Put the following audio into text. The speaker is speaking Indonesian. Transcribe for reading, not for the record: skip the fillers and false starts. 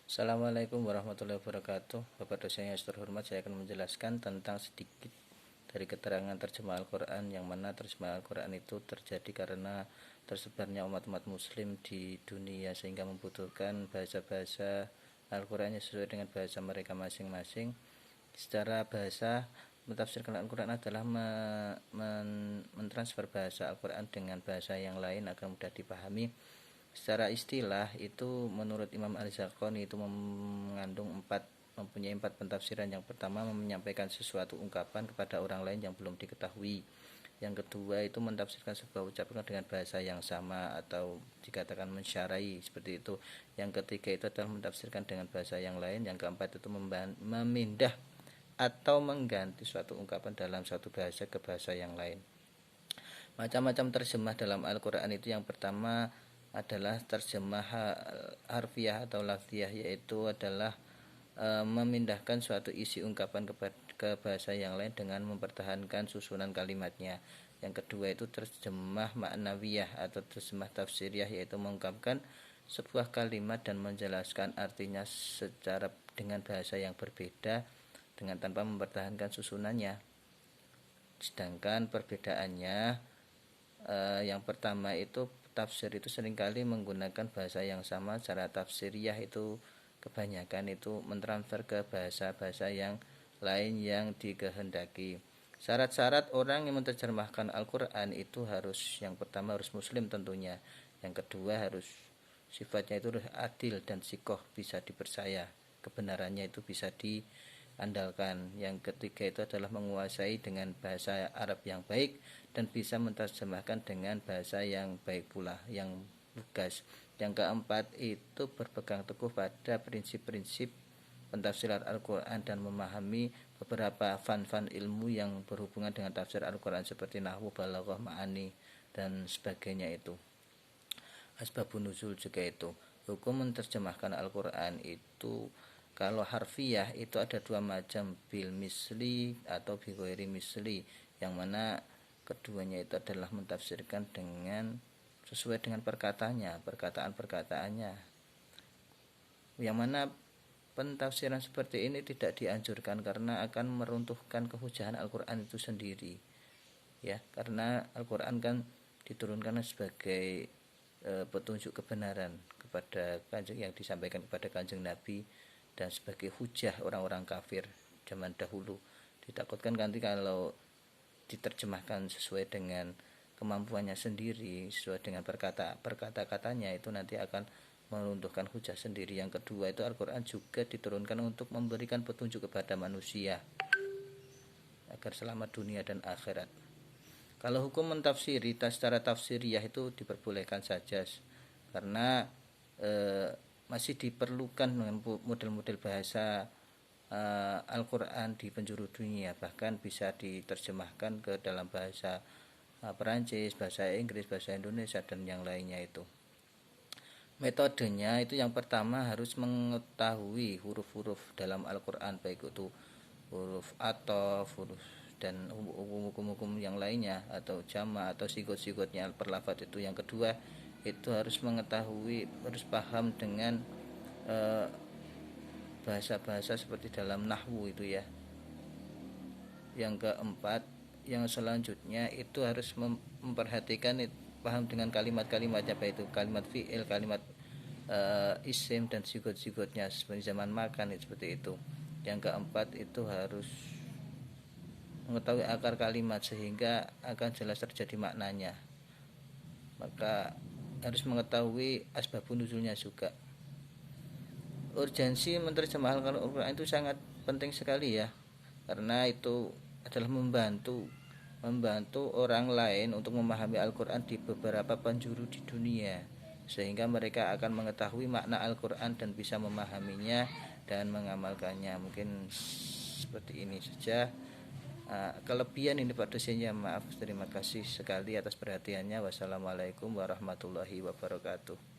Assalamualaikum warahmatullahi wabarakatuh. Bapak dosen yang terhormat, saya akan menjelaskan tentang sedikit dari keterangan terjemah Al-Quran, yang mana terjemah Al-Quran itu terjadi karena tersebarnya umat-umat muslim di dunia, sehingga membutuhkan bahasa-bahasa Al-Quran yang sesuai dengan bahasa mereka masing-masing. Secara bahasa, mentafsirkan Al-Quran adalah mentransfer bahasa Al-Quran dengan bahasa yang lain agar mudah dipahami. Secara istilah itu menurut Imam Al-Zarqani itu mempunyai empat pentafsiran. Yang pertama, menyampaikan sesuatu ungkapan kepada orang lain yang belum diketahui. Yang kedua itu mentafsirkan sebuah ucapan dengan bahasa yang sama atau dikatakan mensyarai, seperti itu. Yang ketiga itu adalah mentafsirkan dengan bahasa yang lain. Yang keempat itu memindah atau mengganti suatu ungkapan dalam satu bahasa ke bahasa yang lain. Macam-macam terjemah dalam Al-Quran itu, yang pertama adalah terjemah harfiah atau lafziyah, yaitu adalah memindahkan suatu isi ungkapan ke bahasa yang lain dengan mempertahankan susunan kalimatnya. Yang kedua itu terjemah maknawiyah atau terjemah tafsiriyah, yaitu mengungkapkan sebuah kalimat dan menjelaskan artinya secara dengan bahasa yang berbeda dengan tanpa mempertahankan susunannya. Sedangkan perbedaannya, yang pertama itu tafsir itu seringkali menggunakan bahasa yang sama. Cara tafsiriyah itu kebanyakan itu mentransfer ke bahasa-bahasa yang lain yang dikehendaki. Syarat-syarat orang yang menerjemahkan Al-Quran itu harus, yang pertama harus muslim tentunya. Yang kedua harus sifatnya itu adil dan sikoh, bisa dipercaya, kebenarannya itu bisa diandalkan. Yang ketiga itu adalah menguasai dengan bahasa Arab yang baik dan bisa menerjemahkan dengan bahasa yang baik pula, yang lugas. Yang keempat itu berpegang teguh pada prinsip-prinsip pentafsiran Al-Quran dan memahami beberapa fan-fan ilmu yang berhubungan dengan tafsir Al-Quran seperti nahwu, balaghah, ma'ani dan sebagainya. Itu asbabun nuzul juga itu. Hukum menerjemahkan Al-Quran itu, kalau harfiah itu ada dua macam, bil misli atau bi ghairi misli, yang mana keduanya itu adalah mentafsirkan dengan sesuai dengan perkataan-perkataannya, yang mana pentafsiran seperti ini tidak dianjurkan karena akan meruntuhkan kehujahan Al-Quran itu sendiri, ya, karena Al-Quran kan diturunkan sebagai petunjuk kebenaran kepada kanjeng, yang disampaikan kepada kanjeng Nabi, dan sebagai hujah orang-orang kafir zaman dahulu. Ditakutkan nanti kalau diterjemahkan sesuai dengan kemampuannya sendiri, sesuai dengan perkata-katanya, itu nanti akan meruntuhkan hujah sendiri. Yang kedua itu Al-Quran juga diturunkan untuk memberikan petunjuk kepada manusia agar selamat dunia dan akhirat. Kalau hukum mentafsiri secara tafsiriyah itu diperbolehkan saja, karena masih diperlukan model-model bahasa Al-Quran di penjuru dunia. Bahkan bisa diterjemahkan ke dalam bahasa Perancis, bahasa Inggris, bahasa Indonesia, dan yang lainnya itu. Metodenya itu, yang pertama harus mengetahui huruf-huruf dalam Al-Quran, baik itu huruf ataf, huruf dan hukum-hukum yang lainnya, atau jama atau sigot-sigotnya perlafat itu. Yang kedua itu harus mengetahui, harus paham dengan bahasa-bahasa seperti dalam nahwu itu, ya. Yang keempat, yang selanjutnya itu harus memperhatikan paham dengan kalimat-kalimatnya, baik itu kalimat fi'il, kalimat isim dan sigot-sigotnya seperti zaman makan, seperti itu. Yang keempat itu harus mengetahui akar kalimat sehingga akan jelas terjadi maknanya. Maka harus mengetahui asbabun nuzulnya juga. Urgensi menerjemahkan Al-Quran itu sangat penting sekali, ya, karena itu adalah membantu orang lain untuk memahami Al-Quran di beberapa penjuru di dunia, sehingga mereka akan mengetahui makna Al-Quran dan bisa memahaminya dan mengamalkannya. Mungkin seperti ini saja. Kelebihan ini Pak dosennya, maaf. Terima kasih sekali atas perhatiannya. Wassalamualaikum warahmatullahi wabarakatuh.